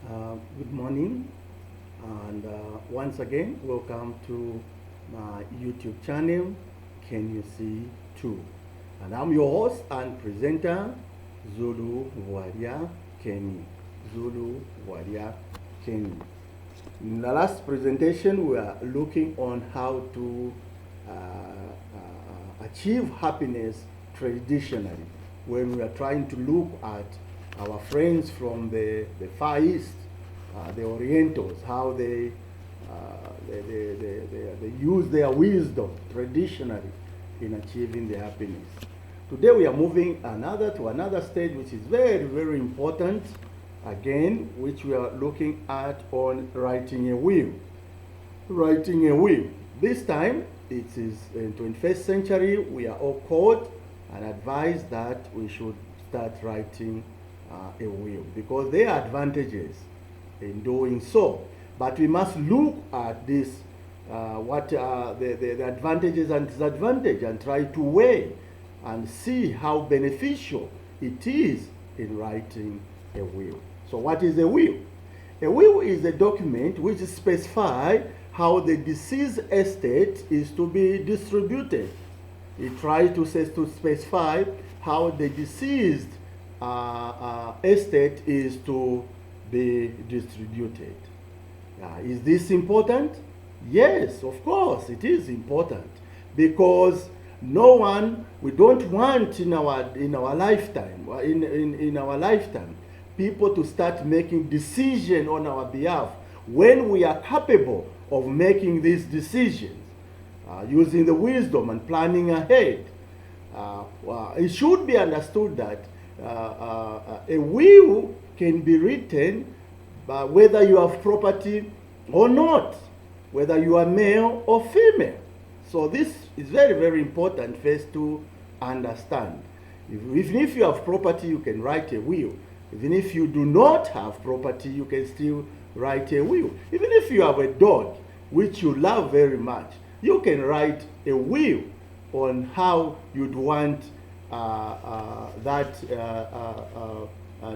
Good morning, and once again, welcome to my YouTube channel. Can you see too? And I'm your host and presenter, Zulu Waria Kenny. Zulu Waria Kenny. In the last presentation, we are looking on how to achieve happiness traditionally. When we are trying to look at our friends from the Far East, the Orientals, how they use their wisdom traditionally in achieving their happiness. Today we are moving to another stage which is very, very important, again, which we are looking at on writing a will. Writing a will. This time, it is in 21st century, we are all called and advised that we should start writing a will because there are advantages in doing so. But we must look at this, what are the advantages and disadvantages, and try to weigh and see how beneficial it is in writing a will. So what is a will? A will is a document which specifies how the deceased estate is to be distributed. It tries to specify how the deceased estate is to be distributed. Is this important? Yes, of course, it is important, because no one, we don't want in our lifetime, in our lifetime, people to start making decisions on our behalf when we are capable of making these decisions, using the wisdom and planning ahead. It should be understood that a will can be written whether you have property or not, whether you are male or female. So this is very, very important first to understand. Even if you have property, you can write a will. Even if you do not have property, you can still write a will. Even if you have a dog, which you love very much, you can write a will on how you'd want that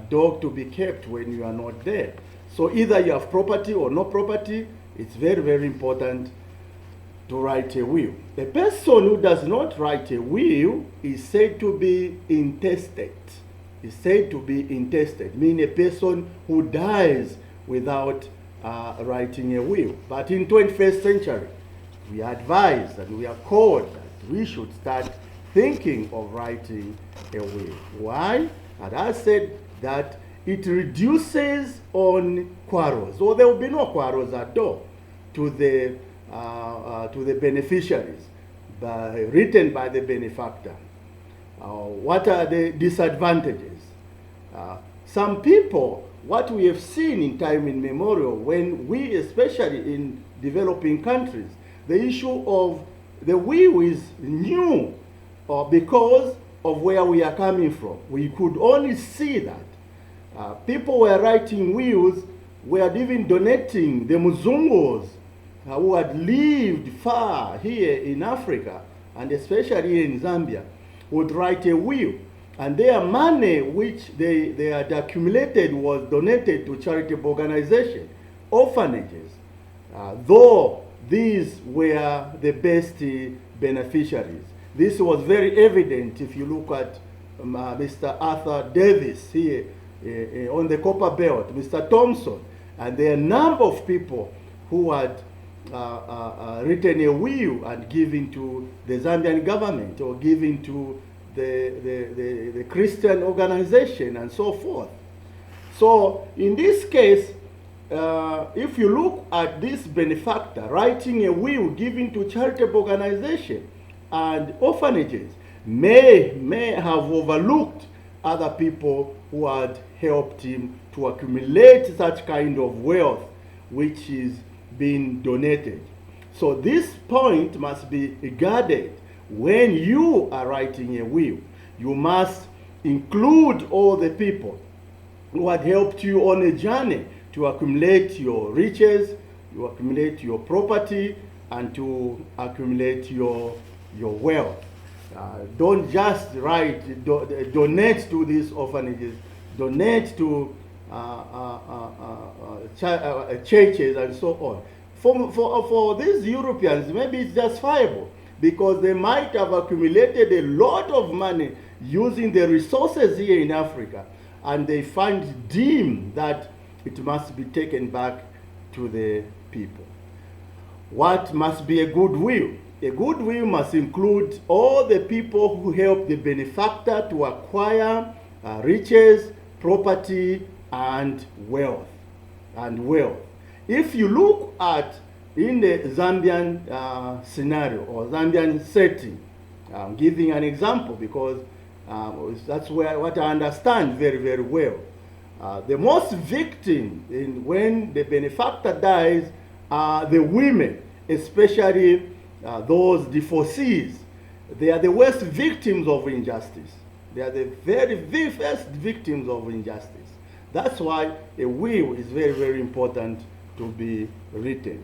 dog to be kept when you are not there. So either you have property or no property, it's very, very important to write a will. A person who does not write a will is said to be intestate. Is said to be intestate, meaning a person who dies without writing a will. But in 21st century, we are advised and we are called that we should start thinking of writing a will. Why? And I said that it reduces on quarrels, or there will be no quarrels at all to the beneficiaries, written by the benefactor. What are the disadvantages? Some people, what we have seen in time immemorial, when we, especially in developing countries, the issue of the will is new because of where we are coming from. We could only see that. People were writing wills, were even donating the Muzungos who had lived far here in Africa, and especially here in Zambia, would write a will. And their money, which they had accumulated, was donated to charitable organizations, orphanages, though these were the best beneficiaries. This was very evident if you look at Mr. Arthur Davis here on the Copper Belt, Mr. Thompson, and there are a number of people who had written a will and given to the Zambian government or given to the Christian organization and so forth. So in this case, if you look at this benefactor writing a will given to charitable organization and orphanages, may have overlooked other people who had helped him to accumulate such kind of wealth which is being donated. So this point must be guarded. When you are writing a will, you must include all the people who had helped you on a journey to accumulate your riches, to accumulate your property, and to accumulate your wealth. Don't just write, donate to these orphanages, donate to churches and so on. For these Europeans, maybe it's justifiable because they might have accumulated a lot of money using the resources here in Africa, and they find deemed that it must be taken back to the people. What must be a goodwill? A goodwill must include all the people who help the benefactor to acquire riches, property, and wealth. If you look at in the Zambian scenario or Zambian setting, I'm giving an example because that's what I understand very, very well. The most victim when the benefactor dies are the women, especially those divorcees. They are the worst victims of injustice. They are the very first victims of injustice. That's why a will is very, very important to be written.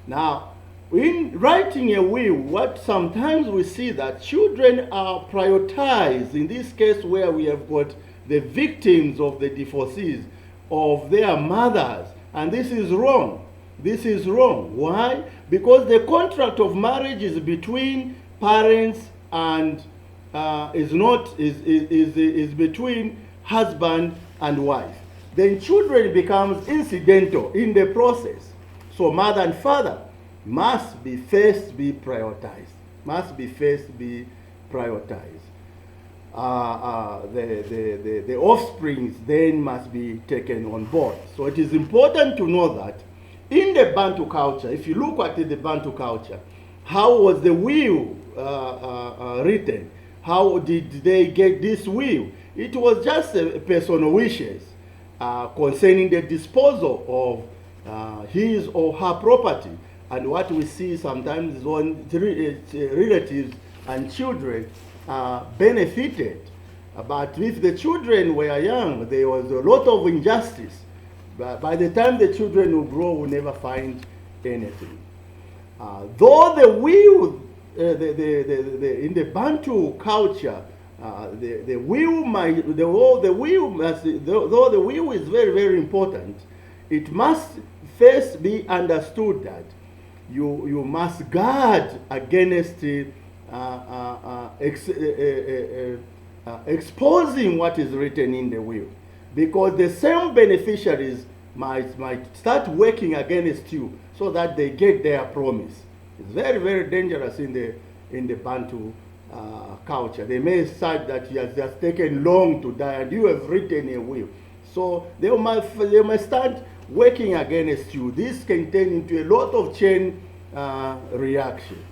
Now, in writing a will, what sometimes we see that children are prioritized, in this case where we have got the victims of the divorcees of their mothers, and this is wrong. This is wrong. Why? Because the contract of marriage is between parents and is between husband and wife. Then children becomes incidental in the process. So mother and father must be first be prioritized. The offsprings then must be taken on board. So it is important to know that in the Bantu culture, if you look at the Bantu culture, how was the will written? How did they get this will? It was just a personal wishes concerning the disposal of his or her property. And what we see sometimes is when relatives and children benefited. But if the children were young, there was a lot of injustice. But by the time the children will grow, will never find anything. Though the will, in the Bantu culture, the will is very, very important, it must first be understood that you must guard against exposing what is written in the will, because the same beneficiaries might start working against you so that they get their promise. It's very, very dangerous in the Bantu culture. They may start that he has just taken long to die and you have written a will. So they might start working against you. This can turn into a lot of chain reaction.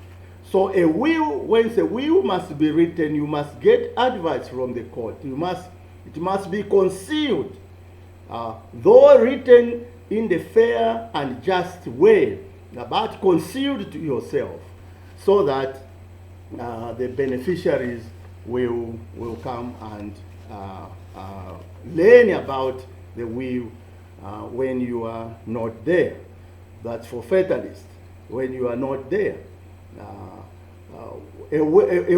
So a will, once a will must be written, you must get advice from the court. It must be concealed, though written in the fair and just way, but concealed to yourself, so that the beneficiaries will come and learn about the will when you are not there. That's for fatalists, when you are not there. A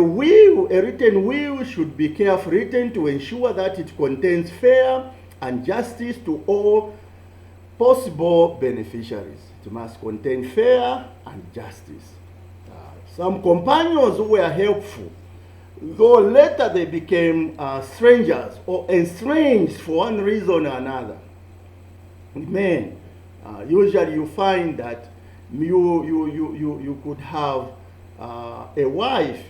written will should be carefully written to ensure that it contains fair and justice to all possible beneficiaries. It must contain fair and justice. Some companions who were helpful, though later they became strangers or estranged for one reason or another. Men, usually you find that you could have a wife,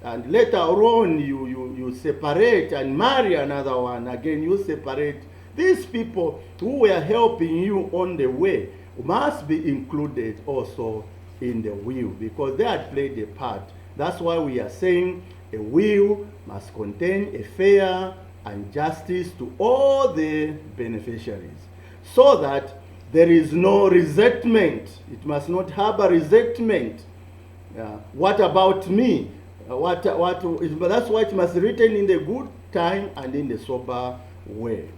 and later on you separate and marry another one. Again, you separate. These people who were helping you on the way must be included also in the will, because they had played a part. That's why we are saying a will must contain a fair and justice to all the beneficiaries, so that there is no resentment. It must not harbor resentment. What about me? That's why it must be written in the good time and in the sober way.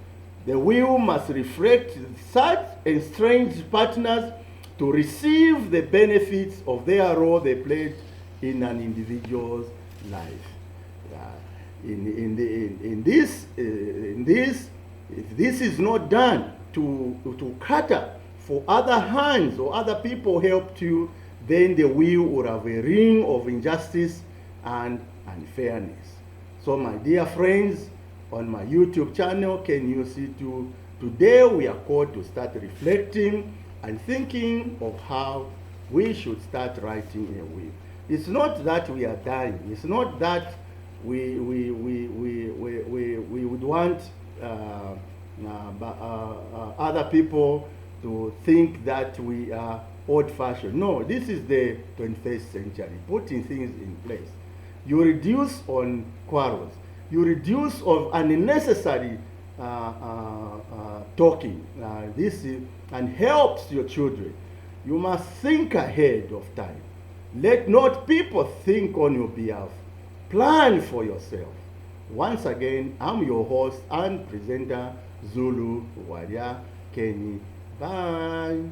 The will must reflect such estranged partners to receive the benefits of their role they played in an individual's life. In this If this is not done to cater for other hands or other people helped you, then the wheel will have a ring of injustice and unfairness. So my dear friends, on my YouTube channel, Can You See Too, today we are called to start reflecting and thinking of how we should start writing a will. It's not that we are dying. It's not that we would want other people to think that we are old-fashioned. No, this is the 21st century, putting things in place. You reduce on quarrels. You reduce of unnecessary talking. This is, and helps your children. You must think ahead of time. Let not people think on your behalf. Plan for yourself. Once again, I'm your host and presenter, Zulu Waria Kenny. Bye.